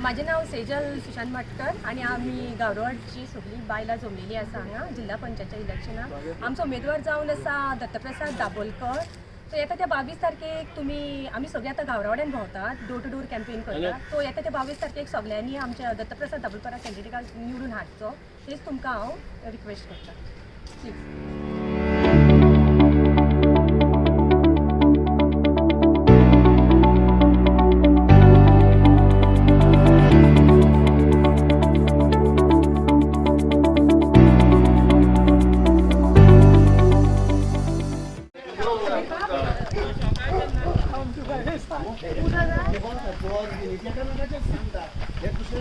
माझे नाव सेजल सुशांत मटकर आणि आम्ही गावरवाडची सगळी बायलां जमलेली आसा हांगा जिल्हा पंचायतच्या इलेक्शनाक। आमचो उमेदवार जावन आसा दत्तप्रसाद दाबोलकर। सो येता त्या 22 तारखेक आमी सगळे आतां गावरवाड्यान भोंवतात, डोर टू डोर कॅम्पेन करतात। सो येता त्या 22 तारखेक सगळ्यांनी आमच्या दत्तप्रसाद दाबोलकरा कॅन्डिडेटाक निवडून हाडचो, तेच तुमकां हांव रिक्वेस्ट करता, प्लीज।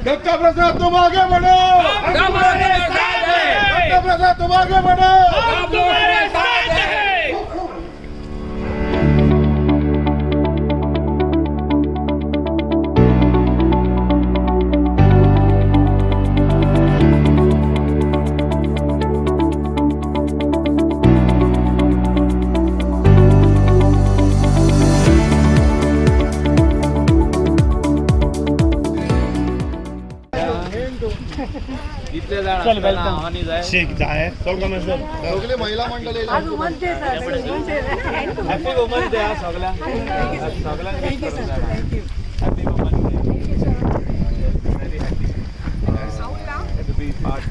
दत्ताप्रसाद तुम आगे बढ़ो, दत्ताप्रसाद तुम आगे बढ़ो। चल वेलकम शेख जाए सगळे महिला मंडळी आज women's day happy women's day सगळ्यांक thank you happy women's day very happy to be part.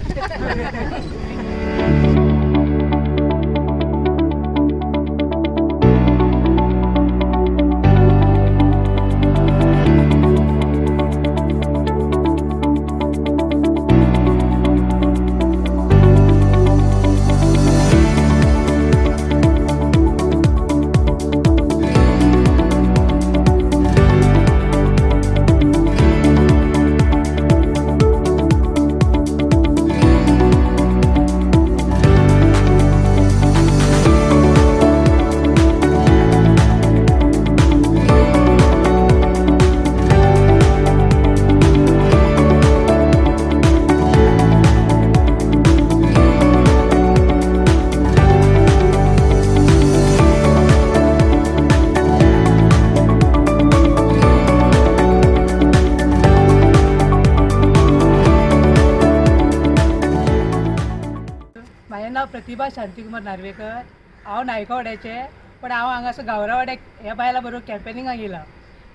माझें नाव प्रतिभा शांतिकुमार नार्वेकर। हांव नायकवाड्याचें, पण हांव हांगासर गावरावाड्याक ह्या बायलां बरोबर कॅम्पेनिंगाक येयला।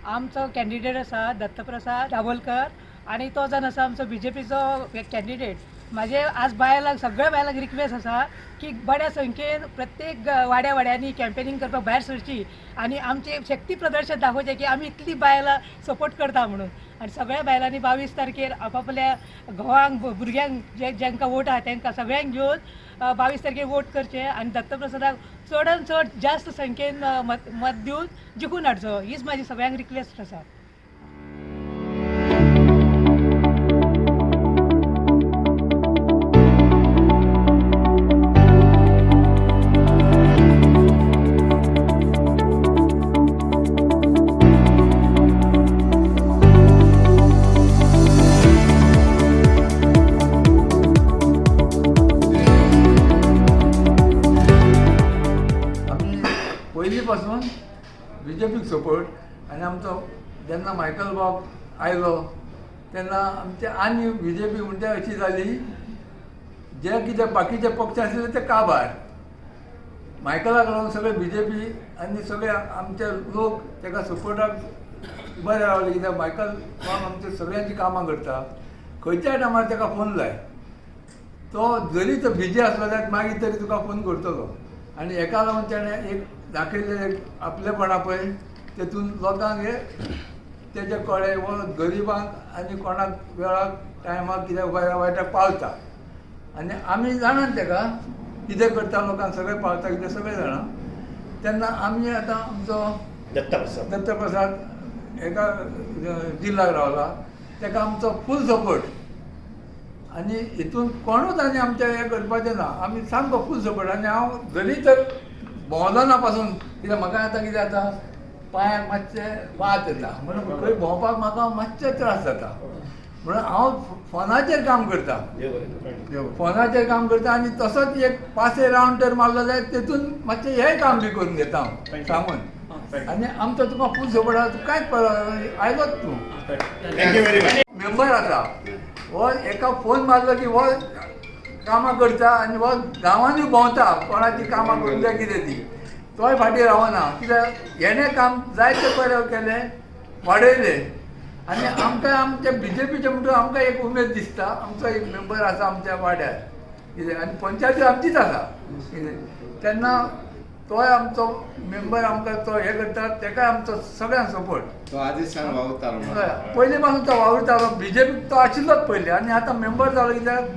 आमचो कॅन्डिडेट आसा दत्तप्रसाद दाबोलकर आनी तो जावन आसा आमचो BJPचो कॅन्डिडेट। म्हाजे आज बायलांक सगळ्या बायलांक रिक्वेस्ट आसा की बड्या संख्येन प्रत्येक वाड्यांनी कॅम्पेनिंग करपाक भायर सरची आनी आमचे शक्ती प्रदर्शन दाखोवचें की आमी इतली बायलां सपोर्ट करता म्हणून। आनी सगळ्या बायलांनी 22 तारखेर आपापल्या घोवांक भुरग्यांक जेंकां वोट आहा तांकां सगळ्यांक घेवन 22 तारखेर वोट करचें आनी दत्तप्रसादाक चडान चड जास्त संख्येन मत दिवन जिखून हाडचो, हीच म्हाजी सगळ्यांक रिक्वेस्ट आसा। पहिलीपासून BJPक सपोर्ट आनी आमचो जेन्ना मायकल बाब आयलो तेन्ना आमचे आनी BJP म्हणजे अशी जाली जे कितें बाकीचे पक्ष आसले ते काबार, मायकलाक लागून सगळे BJP आनी सगळे आमचे लोक ताका सपोर्टाक बरे रावले, कित्याक मायकल बाब आमचे सगळ्यांची कामां करता। खंयच्याय टायमार ताका फोन लाय, तो जरी तो बिजी आसलो जाल्यार मागीर तरी तुका फोन करतलो। आनी हेका लागून ताणें एक दाखयलें आपलेपणा पळय, तेतून लोकांक हे तेजे कळे वो गरिबांक आनी कोणाक वेळाक टायमाक कितें वायटाक पावता। आनी आमी जाणात ताका कितें करता, लोकांक सगळें पावता कितें सगळें जाणा। तेन्ना आमी आतां आमचो दत्तप्रसाद एका जिल्ल्याक रावला, ताका आमचो फूल सपोर्ट आनी हितून कोणूच आनी आमचे हें करपाचें ना, आमी सामको फूल सपोर्ट। आनी हांव जरी तर भोंवलो ना पासून, कित्याक म्हाका आतां कितें जाता पांयाक मातशें वात येता म्हणून खंय भोंवपाक म्हाका मातशे त्रास जाता, म्हणून हांव फोनाचेर काम करता, फोनाचेर काम करता आनी तसोच एक 5 रावंड तर मारलो जाल्यार तेतून मातशें हें काम बी करून घेता हांव सांगून। आनी आमचो तुका फूल सपोर्ट आहा, कांयच आयलोच तूं। मेंबर आसा हो एका फोन मारलो की हो कामां करता आनी हो गांवांनी भोंवता कोणाची कामां करून जाय कितें ती तोय फाटीं रावना कित्याक हेणें काम जायते बरें केलें वाडयलें आनी आमकां आमच्या BJPचे म्हणटून आमकां एक उमेद दिसता आमचो एक मेंबर आसा आमच्या वाड्यार कितें आनी पंचायती आमचीच आसा कितें तेन्ना तोय आमचो मेंबर आमकां तो हे करता तेका आमचो सगळ्यांक सपोर्ट तो आधीच सांग वावुरतालो पयलीं पासून तो वावुरतालो BJP तो आशिल्लोच पयलीं आनी आतां मेंबर जालो कित्याक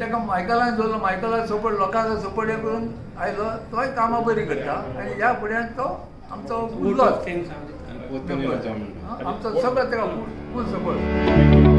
तेका मायकलान दवरलो मायकलाक सपोर्ट लोकांचो सपोर्ट हे करून आयलो तोय कामां बरी करता आनी ह्या फुड्यान तो आमचो उरलोच आमचो सगळो तेका फूल सपोर्ट